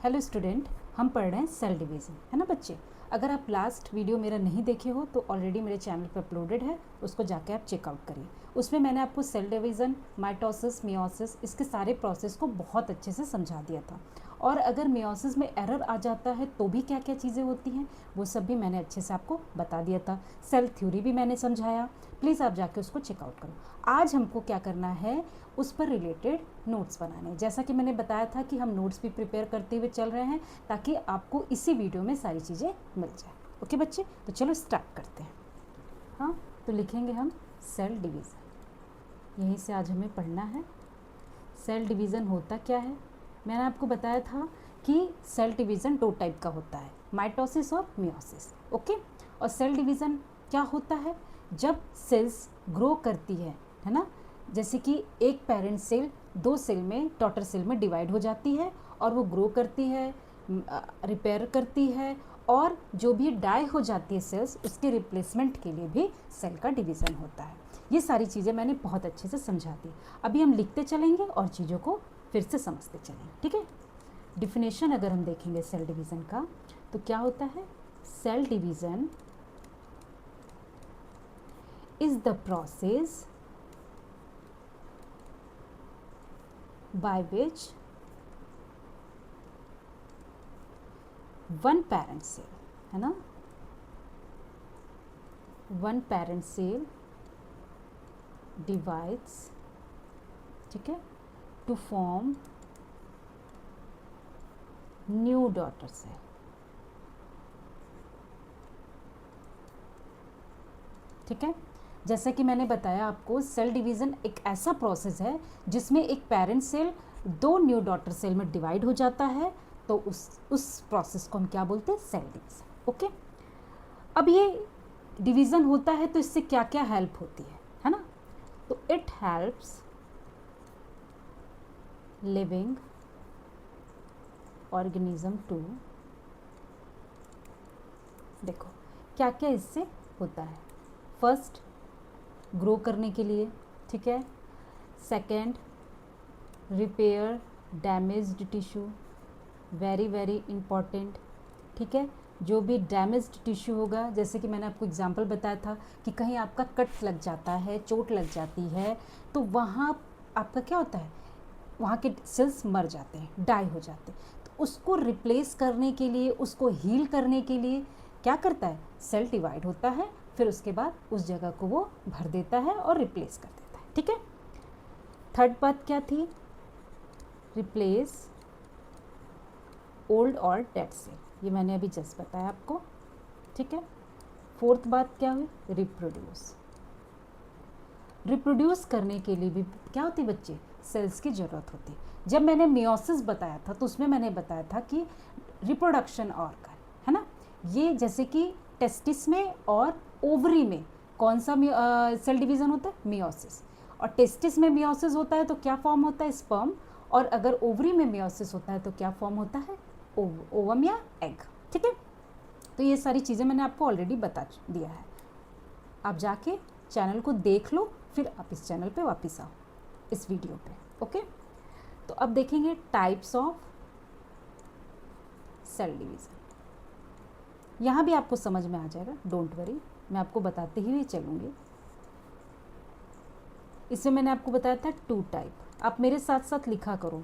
Hello student, हम पढ़ रहे हैं सेल डिवीज़न, है ना बच्चे। अगर आप लास्ट वीडियो मेरा नहीं देखे हो तो ऑलरेडी मेरे चैनल पर अपलोडेड है, उसको जाके आप चेकआउट करिए। उसमें मैंने आपको सेल डिवीज़न, माइटोसिस, मियोसिस, इसके सारे प्रोसेस को बहुत अच्छे से समझा दिया था। और अगर मियोसिस में एरर आ जाता है तो भी क्या क्या चीज़ें होती हैं वो सब भी मैंने अच्छे से आपको बता दिया था। सेल थ्योरी भी मैंने समझाया, प्लीज़ आप जाके उसको चेकआउट करो। आज हमको क्या करना है, उस पर रिलेटेड नोट्स बनाने। जैसा कि मैंने बताया था कि हम नोट्स भी प्रिपेयर करते हुए चल रहे हैं ताकि आपको इसी वीडियो में सारी चीज़ें मिल जाए। ओके बच्चे, तो चलो स्टार्ट करते हैं। हाँ, तो लिखेंगे हम सेल डिवीज़न, यहीं से आज हमें पढ़ना है। सेल डिवीज़न होता क्या है, मैंने आपको बताया था कि सेल डिवीज़न दो टाइप का होता है, माइटोसिस और मियोसिस। ओके, और सेल डिवीज़न क्या होता है, जब सेल्स ग्रो करती है ना। जैसे कि एक पेरेंट सेल दो सेल में, डॉटर सेल में डिवाइड हो जाती है और वो ग्रो करती है, रिपेयर करती है, और जो भी डाई हो जाती है सेल्स, उसके रिप्लेसमेंट के लिए भी सेल का डिवीज़न होता है। ये सारी चीज़ें मैंने बहुत अच्छे से समझा दी। अभी हम लिखते चलेंगे और चीज़ों को फिर से समझते चलेंगे, ठीक है। डिफिनेशन अगर हम देखेंगे सेल डिवीज़न का तो क्या होता है, cell division is the process by which one parent cell, है ना, one parent cell divides, ठीक है, to form new daughter cell। ठीक है, जैसा कि मैंने बताया आपको, सेल डिवीज़न एक ऐसा प्रोसेस है जिसमें एक पेरेंट सेल दो न्यू डॉटर सेल में डिवाइड हो जाता है, तो उस प्रोसेस को हम क्या बोलते हैं, सेल डिवीज़न। ओके, अब ये डिवीज़न होता है तो इससे क्या क्या हेल्प होती है ना। तो it helps living organism to, देखो क्या क्या इससे होता है। फर्स्ट, ग्रो करने के लिए, ठीक है। Second, repair damaged tissue, very very important, ठीक है। जो भी डैमेज्ड टिश्यू होगा, जैसे कि मैंने आपको एग्जांपल बताया था कि कहीं आपका कट लग जाता है, चोट लग जाती है, तो वहाँ आपका क्या होता है, वहाँ के सेल्स मर जाते हैं, डाई हो जाते हैं। तो उसको रिप्लेस करने के लिए, उसको हील करने के लिए क्या करता है, सेल डिवाइड होता है, फिर उसके बाद उस जगह को वो भर देता है और रिप्लेस कर देता है, ठीक है। थर्ड बात क्या थी, रिप्लेस ओल्ड और डेड सेल, ये मैंने अभी जस्ट बताया आपको, ठीक है। फोर्थ बात क्या हुई, रिप्रोड्यूस। रिप्रोड्यूस करने के लिए भी क्या होती है बच्चे, सेल्स की ज़रूरत होती है। जब मैंने मियोसिस बताया था तो उसमें मैंने बताया था कि रिप्रोडक्शन ऑर्गन, है ना, ये जैसे कि टेस्टिस में और ओवरी में कौन सा सेल डिवीज़न होता है, मियोसिस। और टेस्टिस में मियोसिस होता है तो क्या फॉर्म होता है, स्पर्म। और अगर ओवरी में मियोसिस होता है तो क्या फॉर्म होता है, ओवम या एग, ठीक है। तो ये सारी चीज़ें मैंने आपको ऑलरेडी बता दिया है, आप जाके चैनल को देख लो, फिर आप इस चैनल पे वापस आओ, इस वीडियो पे। ओके, तो अब देखेंगे टाइप्स ऑफ सेल डिवीज़न। यहाँ भी आपको समझ में आ जाएगा, डोंट वरी, मैं आपको बताते ही चलूँगी। इसमें मैंने आपको बताया था टू टाइप, आप मेरे साथ साथ लिखा करो,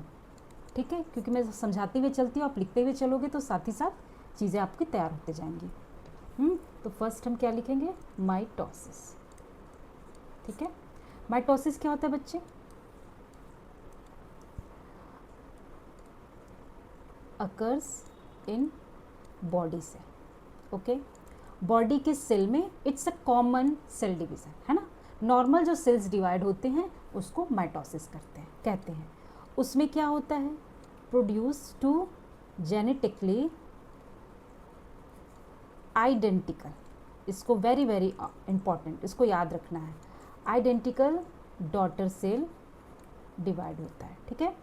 ठीक है, क्योंकि मैं समझाते हुए चलती हूँ, आप लिखते हुए चलोगे तो साथ ही साथ चीज़ें आपकी तैयार होते जाएंगी। तो फर्स्ट हम क्या लिखेंगे, माइटोसिस, ठीक है। माइटोसिस क्या होता है बच्चे, occurs in body cell. Okay, body के सेल में it's a common cell division, है ना। नॉर्मल जो सेल्स डिवाइड होते हैं उसको माइटोसिस कहते हैं। उसमें क्या होता है, प्रोड्यूस टू जेनेटिकली आइडेंटिकल, इसको वेरी वेरी इंपॉर्टेंट, इसको याद रखना है, आइडेंटिकल डॉटर सेल डिवाइड होता है, ठीक है।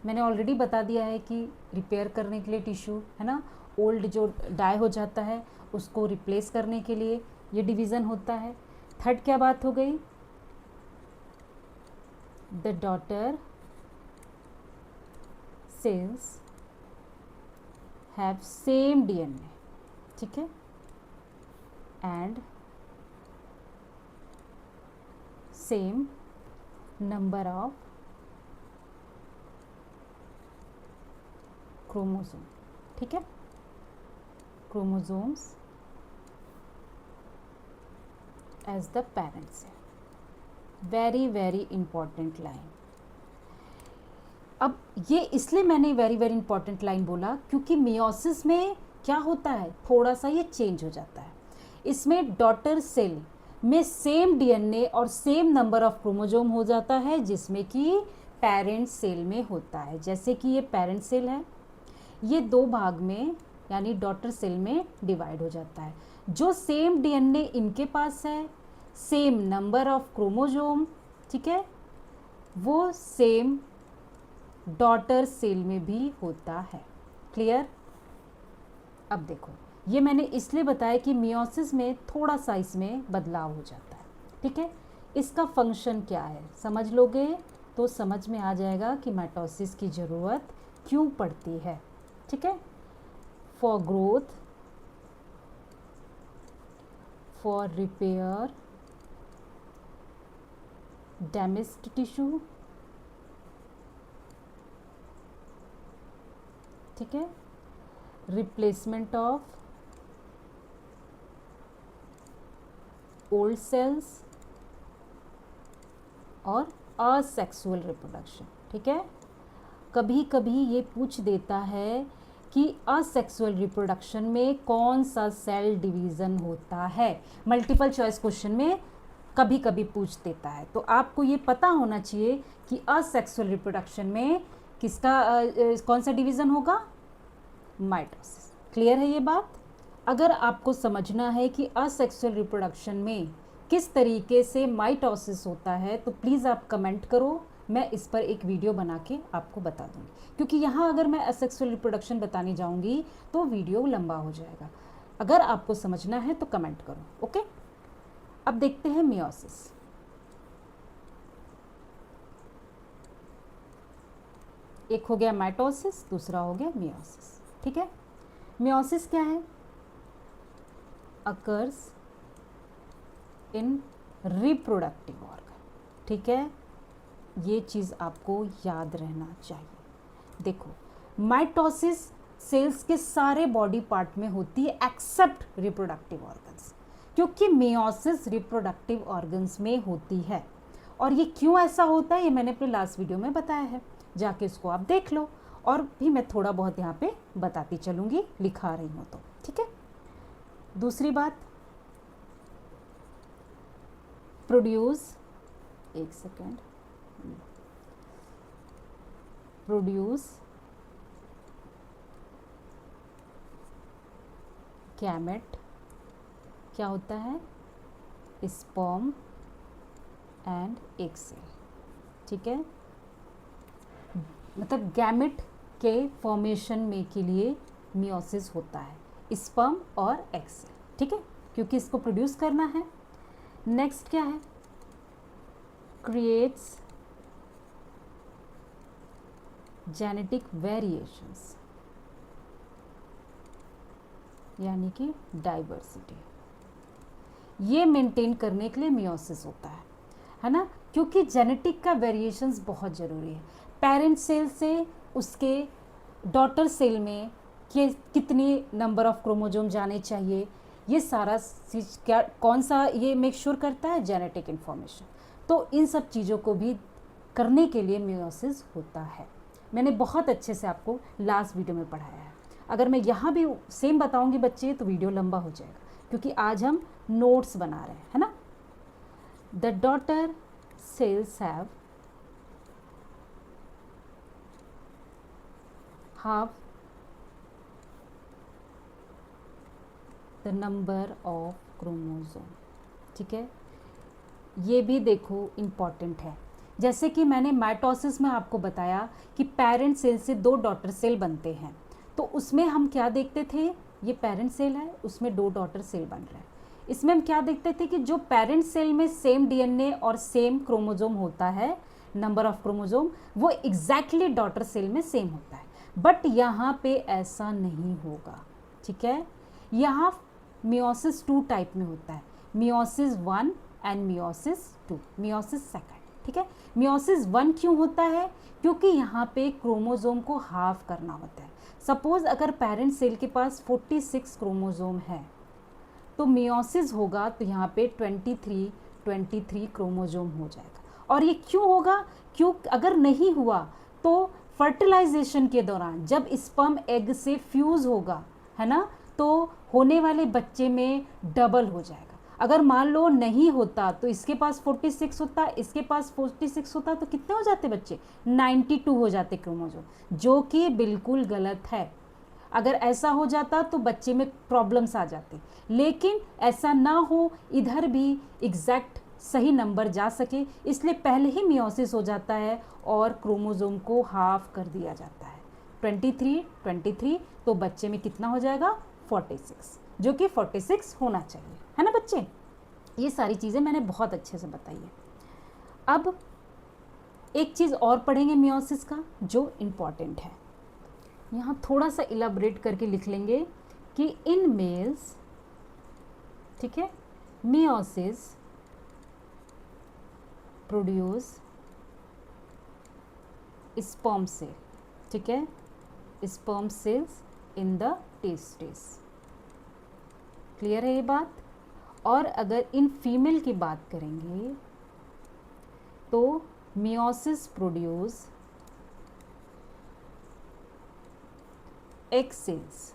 मैंने ऑलरेडी बता दिया है कि रिपेयर करने के लिए टिश्यू, है ना, ओल्ड जो डाई हो जाता है उसको रिप्लेस करने के लिए ये डिवीज़न होता है। थर्ड क्या बात हो गई, the daughter cells have same DNA, ठीक है, and same number of chromosome, ठीक है, क्रोमोसोम्स एज द पेरेंट्स है। Very very important line. अब ये इसलिए मैंने वेरी वेरी इंपॉर्टेंट लाइन बोला क्योंकि मियोसिस में क्या होता है, थोड़ा सा ये चेंज हो जाता है। इसमें डॉटर सेल में सेम डीएनए और सेम नंबर ऑफ क्रोमोसोम हो जाता है जिसमें कि पेरेंट सेल में होता है। जैसे कि ये पेरेंट सेल है, ये दो भाग में यानी डॉटर सेल में डिवाइड हो जाता है। जो सेम डीएनए इनके पास है, सेम नंबर ऑफ क्रोमोसोम, ठीक है, वो सेम डॉटर सेल में भी होता है। क्लियर? अब देखो, ये मैंने इसलिए बताया कि मियोसिस में थोड़ा सा इसमें बदलाव हो जाता है, ठीक है। इसका फंक्शन क्या है समझ लोगे तो समझ में आ जाएगा कि माइटोसिस की ज़रूरत क्यों पड़ती है, ठीक है। For growth, for repair damaged tissue, ठीक है, रिप्लेसमेंट ऑफ ओल्ड सेल्स और असेक्सुअल रिप्रोडक्शन, ठीक है। कभी कभी ये पूछ देता है कि असेक्सुअल रिप्रोडक्शन में कौन सा सेल डिवीज़न होता है, मल्टीपल चॉइस क्वेश्चन में कभी कभी पूछ देता है। तो आपको ये पता होना चाहिए कि असेक्सुअल रिप्रोडक्शन में किसका कौन सा डिवीज़न होगा, माइटोसिस। क्लियर है ये बात? अगर आपको समझना है कि असेक्सुअल रिप्रोडक्शन में किस तरीके से माइटोसिस होता है तो प्लीज़ आप कमेंट करो, मैं इस पर एक वीडियो बना के आपको बता दूँगी। क्योंकि यहाँ अगर मैं असेक्सुअल रिप्रोडक्शन बताने जाऊँगी तो वीडियो लंबा हो जाएगा। अगर आपको समझना है तो कमेंट करो, ओके। अब देखते हैं मियोसिस। एक हो गया माइटोसिस, दूसरा हो गया मियोसिस, ठीक है। मियोसिस क्या है? अकर्स इन रिप्रोडक्टिव ऑर्गन, ठीक है, ये चीज़ आपको याद रहना चाहिए। देखो, माइटोसिस सेल्स के सारे बॉडी पार्ट में होती है एक्सेप्ट रिप्रोडक्टिव ऑर्गन्स, क्योंकि मियोसिस रिप्रोडक्टिव ऑर्गन्स में होती है। और ये क्यों ऐसा होता है ये मैंने अपने लास्ट वीडियो में बताया है, जाके इसको आप देख लो। और भी मैं थोड़ा बहुत यहाँ पे बताती चलूँगी, लिखा रही हूँ तो, ठीक है। दूसरी बात, प्रोड्यूस, एक सेकेंड, प्रोड्यूस गैमेट, क्या होता है, स्पर्म एंड एग सेल, ठीक है। मतलब गैमेट के फॉर्मेशन में के लिए मियोसिस होता है, स्पर्म और एग सेल, ठीक है, क्योंकि इसको प्रोड्यूस करना है। नेक्स्ट क्या है, क्रिएट्स जेनेटिक वेरिएशंस, यानी कि डाइवर्सिटी, ये मेंटेन करने के लिए मियोसिस होता है ना, क्योंकि जेनेटिक का वेरिएशंस बहुत ज़रूरी है। पेरेंट सेल से उसके डॉटर सेल में कितनी नंबर ऑफ क्रोमोसोम जाने चाहिए, ये सारा चीज़ क्या कौन सा ये मेक श्योर करता है, जेनेटिक इन्फॉर्मेशन। तो इन सब चीज़ों को भी करने के लिए मियोसिस होता है। मैंने बहुत अच्छे से आपको लास्ट वीडियो में पढ़ाया है। अगर मैं यहाँ भी सेम बताऊँगी बच्चे तो वीडियो लंबा हो जाएगा, क्योंकि आज हम नोट्स बना रहे हैं, है ना। The daughter cells have the number of chromosome, ठीक है। ये भी देखो इम्पॉर्टेंट है। जैसे कि मैंने माइटोसिस में आपको बताया कि पेरेंट सेल से दो डॉटर सेल बनते हैं, तो उसमें हम क्या देखते थे, ये पेरेंट सेल है, उसमें दो डॉटर सेल बन रहे हैं। इसमें हम क्या देखते थे कि जो पेरेंट सेल में सेम डीएनए और सेम क्रोमोसोम होता है, नंबर ऑफ क्रोमोसोम, वो एग्जैक्टली डॉटर सेल में सेम होता है। बट यहाँ पे ऐसा नहीं होगा, ठीक है। यहाँ मियोसिस 2 टाइप में होता है, meiosis 1 and meiosis 2, meiosis second, ठीक है। मियोसिस 1 क्यों होता है? क्योंकि यहाँ पे क्रोमोसोम को हाफ करना होता है। सपोज अगर पेरेंट सेल के पास 46 क्रोमोसोम है तो मियोसिस होगा तो यहाँ पे 23 क्रोमोसोम हो जाएगा। और ये क्यों होगा? क्यों अगर नहीं हुआ तो फर्टिलाइजेशन के दौरान जब स्पर्म एग से फ्यूज़ होगा, है ना, तो होने वाले बच्चे में डबल हो जाएगा। अगर मान लो नहीं होता तो इसके पास 46 होता, इसके पास 46 होता, तो कितने हो जाते बच्चे? 92 हो जाते क्रोमोसोम, जो कि बिल्कुल गलत है। अगर ऐसा हो जाता तो बच्चे में प्रॉब्लम्स आ जाते, लेकिन ऐसा ना हो, इधर भी एग्जैक्ट सही नंबर जा सके, इसलिए पहले ही मियोसिस हो जाता है और क्रोमोसोम को हाफ कर दिया जाता है। 23 तो बच्चे में कितना हो जाएगा? 46, जो कि 46 होना चाहिए, है ना बच्चे। ये सारी चीज़ें मैंने बहुत अच्छे से बताई है। अब एक चीज़ और पढ़ेंगे मियोसिस का जो इम्पॉर्टेंट है, यहाँ थोड़ा सा इलाबरेट करके लिख लेंगे कि इन मेल्स, ठीक है, मियोसिस प्रोड्यूस स्पर्म सेल, ठीक है, sperm cells in the testis. Clear है ये बात? और अगर इन फीमेल की बात करेंगे तो मियोसिस प्रोड्यूस एग सेल्स,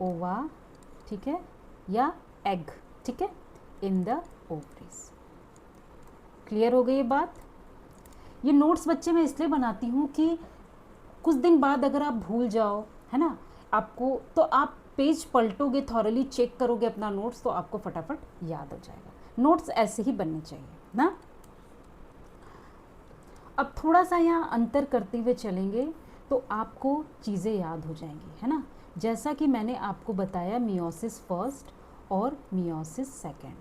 ओवा, ठीक है, या एग, ठीक है, इन द ओवरीज। क्लियर हो गई ये बात? ये नोट्स बच्चे मैं इसलिए बनाती हूँ कि कुछ दिन बाद अगर आप भूल जाओ, है ना, आपको, तो आप पेज पलटोगे, थॉरली चेक करोगे अपना नोट्स, तो आपको फटाफट याद हो जाएगा। नोट्स ऐसे ही बनने चाहिए ना। अब थोड़ा सा यहाँ अंतर करते हुए चलेंगे तो आपको चीज़ें याद हो जाएंगी, है ना। जैसा कि मैंने आपको बताया मियोसिस फर्स्ट और मियोसिस सेकंड,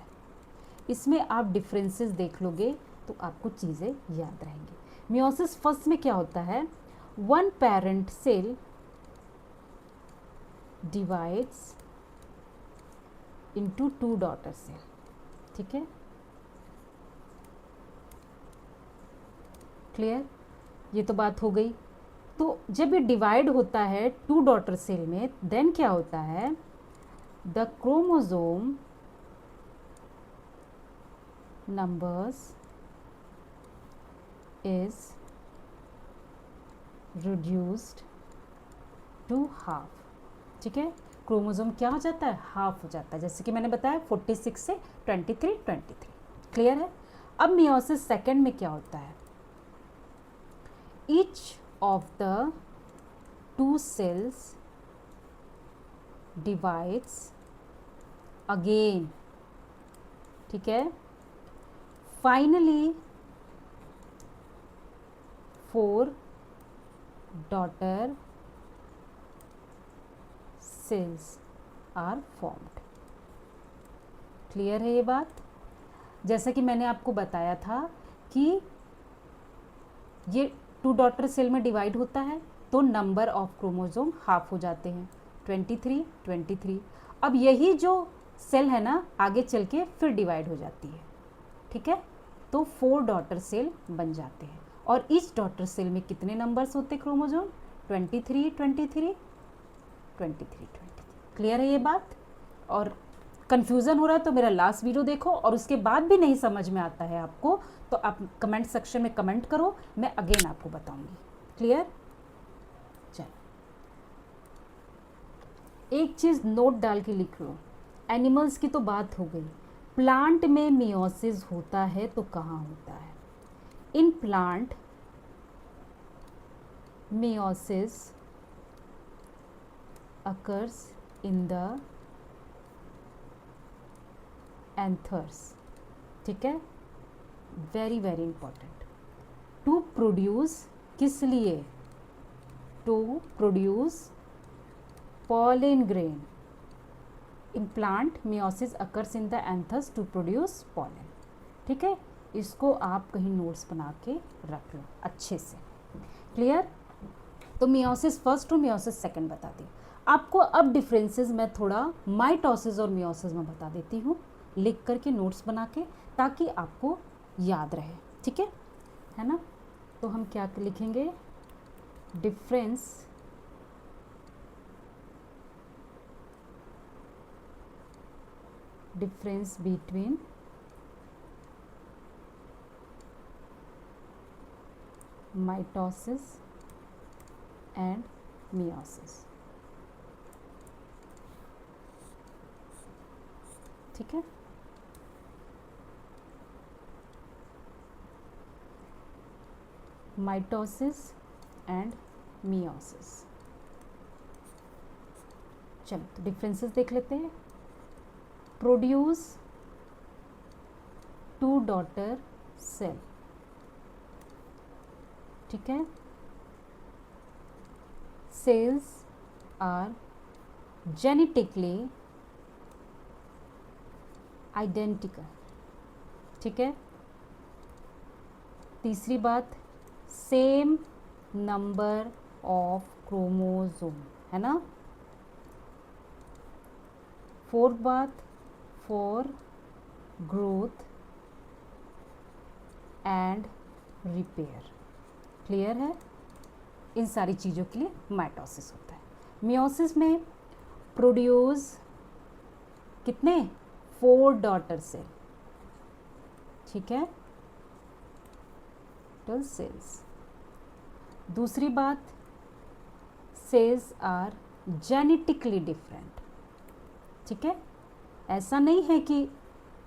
इसमें आप डिफरेंसेस देख लोगे तो आपको चीज़ें याद रहेंगी। मियोसिस फर्स्ट में क्या होता है? One parent cell divides into 2 daughter cell, ठीक है। क्लियर? ये तो बात हो गई। तो जब ये डिवाइड होता है 2 डॉटर सेल में, देन क्या होता है? The chromosome numbers is reduced to half, ठीक है। क्रोमोसोम क्या हो जाता है? हाफ हो जाता है, जैसे कि मैंने बताया 46 से 23। क्लियर है? अब मियोसिस सेकंड में क्या होता है? Each of the 2 cells divides again, ठीक है। Finally 4 daughter cells are formed। Clear है ये बात? जैसा कि मैंने आपको बताया था कि ये 2 डॉटर सेल में डिवाइड होता है तो नंबर ऑफ क्रोमोसोम हाफ हो जाते हैं, 23। अब यही जो सेल है ना, आगे चल के फिर डिवाइड हो जाती है, ठीक है, तो 4 डॉटर सेल बन जाते हैं। और ईच डॉटर सेल में कितने नंबर्स होते क्रोमोसोम? 23। क्लियर है ये बात? और कन्फ्यूज़न हो रहा है तो मेरा लास्ट वीडियो देखो, और उसके बाद भी नहीं समझ में आता है आपको तो आप कमेंट सेक्शन में कमेंट करो, मैं अगेन आपको बताऊंगी। क्लियर? चलो एक चीज़ नोट डाल के लिख लो, एनिमल्स की तो बात हो गई, प्लांट में मियोसिस होता है तो कहाँ होता है? In plant meiosis occurs in the anthers, ठीक है, very very important. To produce, किस लिए? To produce pollen grain। in plant meiosis occurs in the anthers to produce pollen, ठीक है। इसको आप कहीं नोट्स बना के रख लो अच्छे से। क्लियर? तो मियोसिस फर्स्ट और मियोसिस सेकंड बता दी। आपको अब डिफरेंसेस मैं थोड़ा माइटोसिस और मियोसिस में बता देती हूँ, लिख करके नोट्स बना के, ताकि आपको याद रहे, ठीक है ना? तो हम क्या लिखेंगे, difference between mitosis and meiosis, ठीक है? Mitosis and meiosis. चलो तो डिफरेंसेस देख लेते हैं। प्रोड्यूस 2 डॉटर सेल, ठीक है? सेल्स आर जेनेटिकली आइडेंटिकल, ठीक है? तीसरी बात, सेम नंबर ऑफ क्रोमोसोम, है ना? फोर्थ बात, for growth and repair. Clear है? इन सारी चीज़ों के लिए माइटोसिस होता है। मियोसिस में प्रोड्यूस कितने, 4 डॉटर सेल, ठीक है, सेल्स। दूसरी बात, सेल्स आर जेनेटिकली डिफरेंट, ठीक है? ऐसा नहीं है कि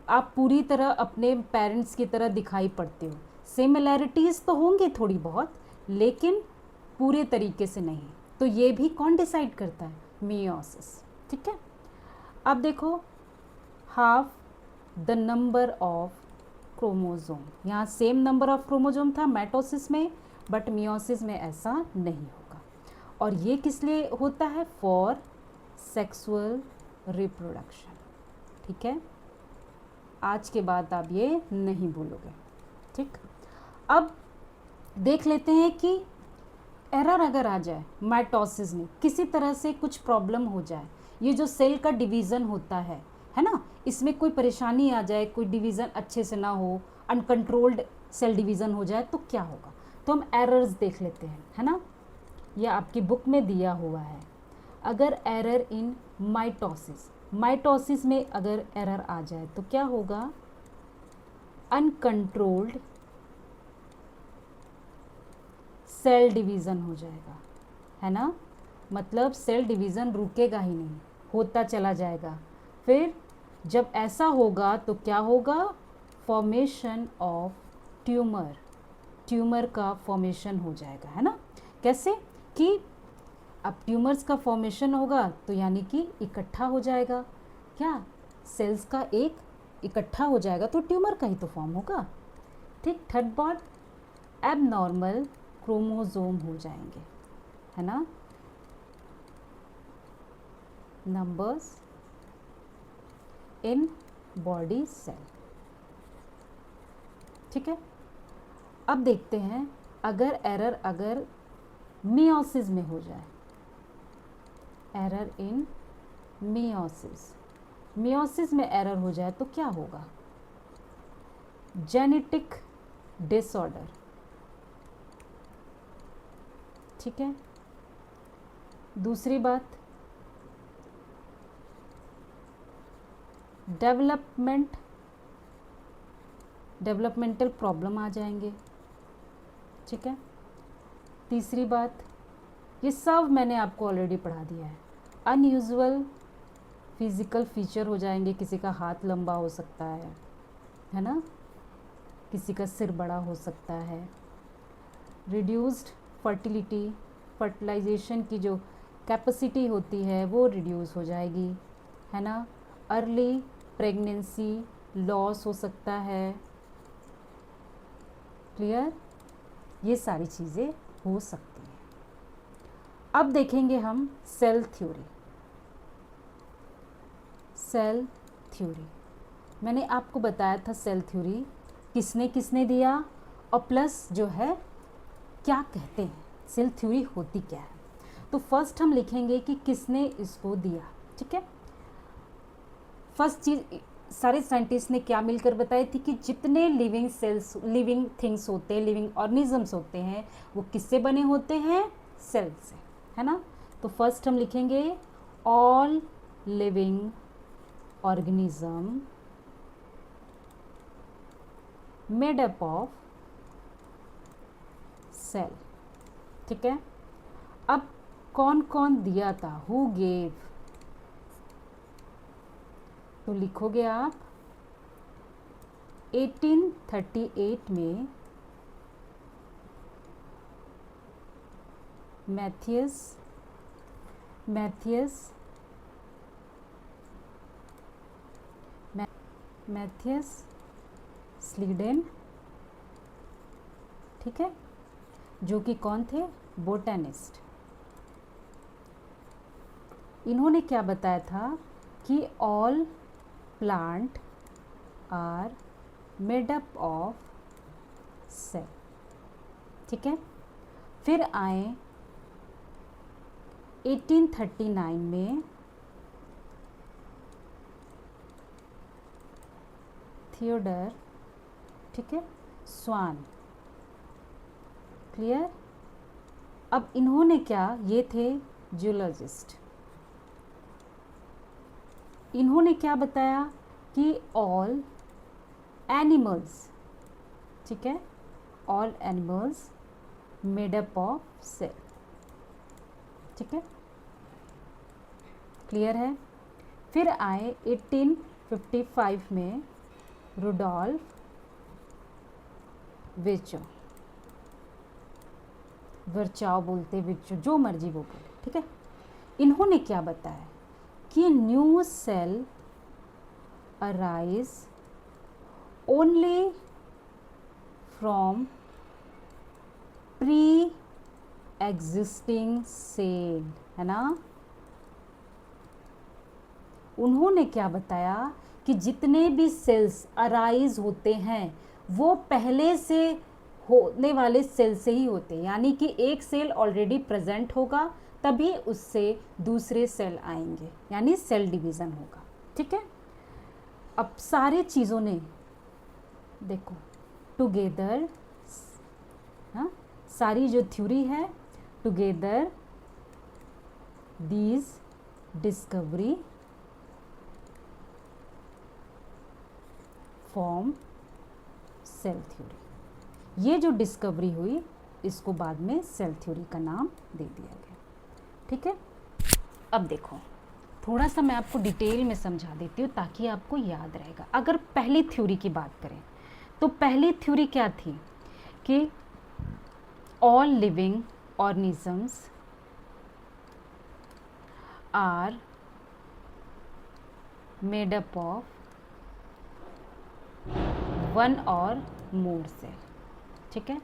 आप पूरी तरह अपने पेरेंट्स की तरह दिखाई पड़ते हो, सिमिलैरिटीज़ तो होंगे थोड़ी बहुत, लेकिन पूरे तरीके से नहीं। तो ये भी कौन डिसाइड करता है, मियोसिस, ठीक है? अब देखो, half the number of chromosome, यहाँ सेम नंबर ऑफ क्रोमोसोम था माइटोसिस में, बट मियोसिस में ऐसा नहीं होगा। और ये किस लिए होता है, फॉर सेक्सुअल रिप्रोडक्शन, ठीक है? आज के बाद आप ये नहीं भूलोगे, ठीक? अब देख लेते हैं कि एरर अगर आ जाए माइटोसिस में, किसी तरह से कुछ प्रॉब्लम हो जाए, ये जो सेल का डिवीज़न होता है ना, इसमें कोई परेशानी आ जाए, कोई डिवीज़न अच्छे से ना हो, अनकंट्रोल्ड सेल डिवीज़न हो जाए, तो क्या होगा? तो हम एरर्स देख लेते हैं, है ना? यह आपकी बुक में दिया हुआ है। अगर एरर इन माइटोसिस में अगर एरर आ जाए तो क्या होगा, अनकंट्रोल्ड सेल डिवीज़न हो जाएगा, है ना? मतलब सेल डिवीज़न रुकेगा ही नहीं, होता चला जाएगा। फिर जब ऐसा होगा तो क्या होगा, फॉर्मेशन ऑफ ट्यूमर का फॉर्मेशन हो जाएगा, है ना? कैसे कि अब ट्यूमर्स का फॉर्मेशन होगा तो यानी कि इकट्ठा हो जाएगा, क्या सेल्स का एक इकट्ठा हो जाएगा तो ट्यूमर का ही तो फॉर्म होगा, ठीक? थर्ड बात, एबनॉर्मल क्रोमोसोम हो जाएंगे, है ना? नंबर्स इन बॉडी सेल, ठीक है? अब देखते हैं अगर एरर अगर मियोसिस में हो जाए, एरर इन मियोसिस में एरर हो जाए तो क्या होगा, जेनेटिक डिसऑर्डर, ठीक है? दूसरी बात, डेवलपमेंटल प्रॉब्लम आ जाएंगे, ठीक है? तीसरी बात, ये सब मैंने आपको ऑलरेडी पढ़ा दिया है, अनयूजुअल फिज़िकल फीचर हो जाएंगे, किसी का हाथ लंबा हो सकता है ना? किसी का सिर बड़ा हो सकता है। रिड्यूस्ड फर्टिलिटी, फर्टिलाइजेशन की जो कैपेसिटी होती है वो रिड्यूस हो जाएगी, है ना? अर्ली प्रेगनेंसी लॉस हो सकता है, क्लियर? ये सारी चीज़ें हो सकती हैं। अब देखेंगे हम सेल थ्योरी। मैंने आपको बताया था सेल थ्योरी किसने दिया और प्लस जो है क्या कहते हैं, सेल थ्योरी होती क्या है। तो फर्स्ट हम लिखेंगे कि किसने इसको दिया, ठीक है। फर्स्ट चीज सारे साइंटिस्ट ने क्या मिलकर बताई थी कि जितने लिविंग सेल्स, लिविंग थिंग्स होते हैं, लिविंग ऑर्गेनिजम्स होते हैं, वो किससे बने होते हैं, सेल से, है ना। तो फर्स्ट हम लिखेंगे all living organism made up of cell, ठीक है। अब कौन कौन दिया था, हु गेव, तो लिखोगे आप 1838 में मैथियस स्लीडेन, ठीक है, जो कि कौन थे, बोटैनिस्ट। इन्होंने क्या बताया था कि all plant are made up of cell, ठीक है। फिर आए 1839 में थियोडर, ठीक है, स्वान, क्लियर। अब इन्होंने क्या, ये थे जूलॉजिस्ट, इन्होंने क्या बताया कि ऑल एनिमल्स, ठीक है, all animals made up of cell, ठीक है, क्लियर है। फिर आए 1855 में रुडोल्फ वर्चाओ बोलते, विर्चो, जो मर्जी वो बोले, ठीक है। इन्होंने क्या बताया कि new cell arise only from pre existing cell, है ना। उन्होंने क्या बताया कि जितने भी सेल्स अराइज होते हैं वो पहले से होने वाले सेल से ही होते हैं, यानी कि एक सेल ऑलरेडी प्रेजेंट होगा तभी उससे दूसरे सेल आएंगे, यानी सेल डिवीज़न होगा, ठीक है। अब सारे चीज़ों ने देखो टुगेदर, हाँ, सारी जो थ्योरी है, together these discovery form cell theory. ये जो डिस्कवरी हुई इसको बाद में सेल थ्योरी का नाम दे दिया गया, ठीक है। अब देखो थोड़ा सा मैं आपको डिटेल में समझा देती हूँ ताकि आपको याद रहेगा। अगर पहली थ्योरी की बात करें तो पहली थ्योरी क्या थी कि all living organisms are made up of one और मोर सेल, ठीक है।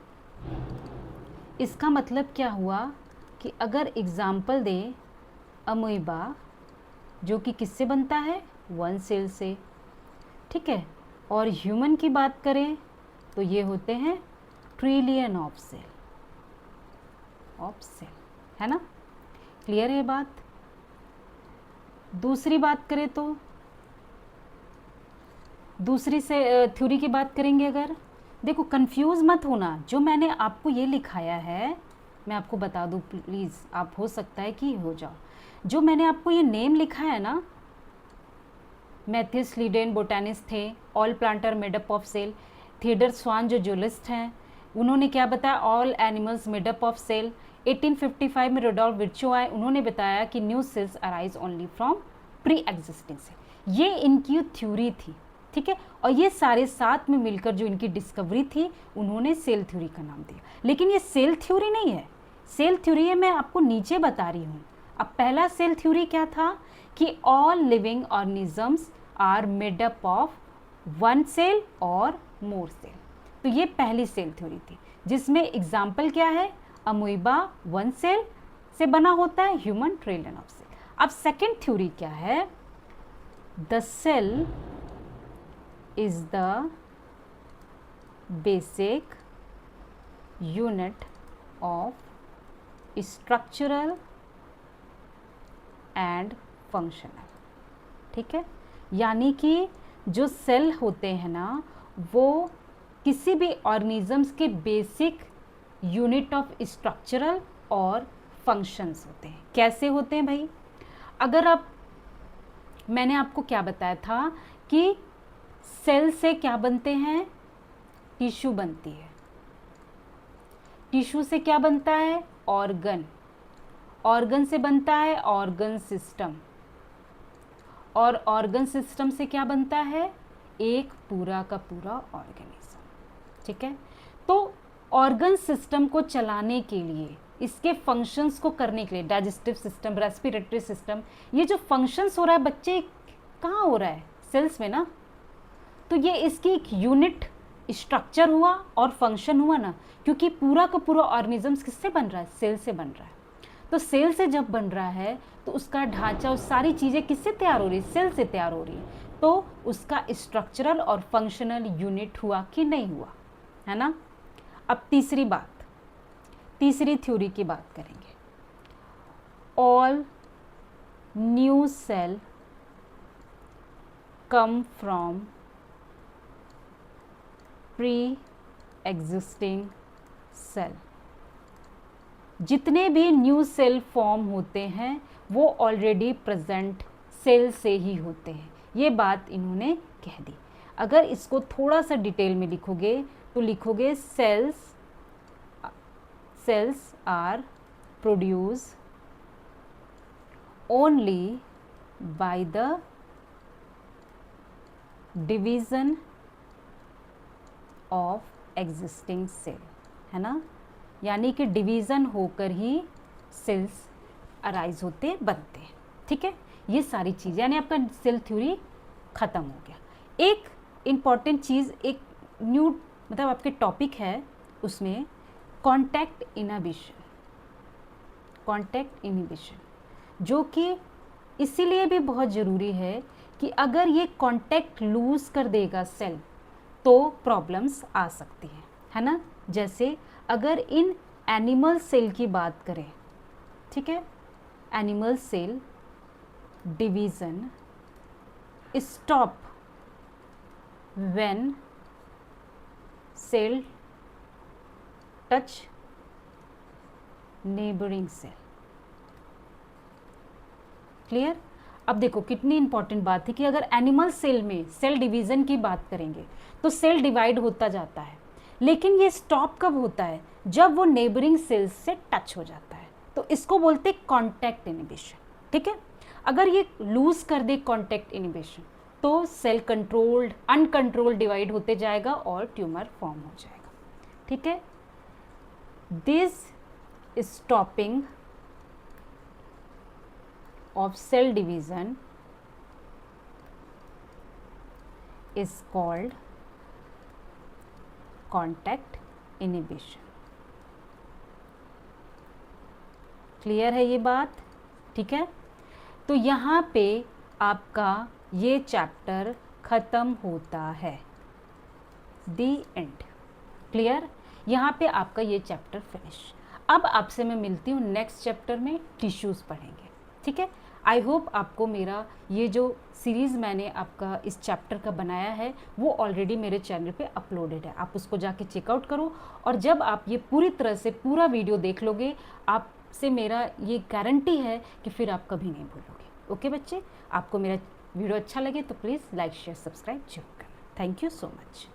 इसका मतलब क्या हुआ कि अगर एग्जाम्पल दे अमीबा, जो कि किससे बनता है, वन सेल से, ठीक है, और ह्यूमन की बात करें तो ये होते हैं ट्रिलियन ऑफ सेल, है ना, क्लियर है बात। दूसरी बात करें तो दूसरी से थ्योरी की बात करेंगे, अगर देखो कंफ्यूज मत होना, जो मैंने आपको ये लिखाया है मैं आपको बता दूँ प्लीज़, आप हो सकता है कि हो जाओ, जो मैंने आपको ये नेम लिखा है ना, मैथियस स्लीडेन बोटैनिस्ट थे, all planter made up of cell, Theodor Schwann जो जूलॉजिस्ट हैं, उन्होंने क्या बताया, all animals made up of cell. 1855 में रुडोल्फ विर्चो आए, उन्होंने बताया कि new cells arise only from pre existing cell. ये इनकी थ्योरी थी, ठीक है, और ये सारे साथ में मिलकर जो इनकी डिस्कवरी थी उन्होंने सेल थ्योरी का नाम दिया। लेकिन ये सेल थ्योरी नहीं है, सेल थ्योरी है मैं आपको नीचे बता रही हूँ। अब पहला सेल थ्योरी क्या था कि all living organisms are made up of one cell और मोर सेल। तो ये पहली सेल थ्योरी थी जिसमें एग्जाम्पल क्या है, अमीबा वन सेल से बना होता है, ह्यूमन ट्रिलियन ऑफ सेल। अब सेकेंड थ्योरी क्या है, the cell is the basic unit of structural and functional. ठीक है, यानी कि जो सेल होते हैं ना वो किसी भी ऑर्गेनिजम्स के बेसिक यूनिट ऑफ स्ट्रक्चरल और फंक्शंस होते हैं। कैसे होते हैं भाई? अगर आप, मैंने आपको क्या बताया था कि सेल से क्या बनते हैं? टिश्यू बनती है। टिश्यू से क्या बनता है? ऑर्गन। ऑर्गन से बनता है ऑर्गन सिस्टम, और ऑर्गन सिस्टम से क्या बनता है? एक पूरा का पूरा ऑर्गेनिज्म। ठीक है, तो ऑर्गन सिस्टम को चलाने के लिए, इसके फंक्शंस को करने के लिए, डाइजेस्टिव सिस्टम, रेस्पिरेटरी सिस्टम, ये जो फंक्शंस हो रहा है बच्चे कहाँ हो रहा है? सेल्स में ना। तो ये इसकी एक यूनिट स्ट्रक्चर हुआ और फंक्शन हुआ ना, क्योंकि पूरा का पूरा ऑर्गेनिज्म किससे बन रहा है? सेल से बन रहा है। तो सेल से जब बन रहा है तो उसका ढांचा, उस सारी चीज़ें किससे तैयार हो रही है? सेल से तैयार हो रही है। तो उसका स्ट्रक्चरल और फंक्शनल यूनिट हुआ कि नहीं हुआ, है ना। अब तीसरी बात, तीसरी थ्योरी की बात करेंगे। All new cell come from pre existing cell. जितने भी न्यू सेल फॉर्म होते हैं वो ऑलरेडी प्रेजेंट सेल से ही होते हैं। ये बात इन्होंने कह दी। अगर इसको थोड़ा सा डिटेल में लिखोगे तो लिखोगे cells are produce only by the division of existing cell, है ना। यानी कि डिवीज़न होकर ही सेल्स अराइज होते बनते हैं। ठीक है, ये सारी चीज़, यानी आपका सेल थ्योरी ख़त्म हो गया। एक इम्पॉर्टेंट चीज़, एक न्यू मतलब आपके टॉपिक है उसमें, कॉन्टैक्ट इनहिबिशन। कॉन्टैक्ट इनहिबिशन जो कि इसीलिए भी बहुत ज़रूरी है कि अगर ये कॉन्टैक्ट लूज़ कर देगा सेल तो प्रॉब्लम्स आ सकती है ना। जैसे अगर इन एनिमल सेल की बात करें, ठीक है, animal cell division stop when cell touch neighbouring cell. Clear? अब देखो कितनी इंपॉर्टेंट बात है कि अगर एनिमल सेल में सेल डिवीज़न की बात करेंगे तो सेल डिवाइड होता जाता है, लेकिन ये स्टॉप कब होता है? जब वो नेबरिंग सेल्स से टच हो जाता है। तो इसको बोलते हैं कॉन्टैक्ट इनहिबिशन। ठीक है, अगर ये लूज कर दे कॉन्टैक्ट इनहिबिशन तो सेल कंट्रोल्ड अनकंट्रोल्ड डिवाइड होते जाएगा और ट्यूमर फॉर्म हो जाएगा। ठीक है, this stopping of cell division is called contact inhibition। Clear है ये बात? ठीक है, तो यहाँ पे आपका ये चैप्टर ख़त्म होता है, दी एंड। क्लियर? यहाँ पे आपका ये चैप्टर फिनिश। अब आपसे मैं मिलती हूँ नेक्स्ट चैप्टर में, टिश्यूज़ पढ़ेंगे। ठीक है, आई होप आपको मेरा ये जो सीरीज़ मैंने आपका इस चैप्टर का बनाया है वो ऑलरेडी मेरे चैनल पे अपलोडेड है, आप उसको जाके चेकआउट करो। और जब आप ये पूरी तरह से पूरा वीडियो देख लोगे, आपसे मेरा ये गारंटी है कि फिर आप कभी नहीं भूलोगे। ओके बच्चे, आपको मेरा वीडियो अच्छा लगे तो प्लीज़ लाइक शेयर सब्सक्राइब जरूर करना। Thank you so much.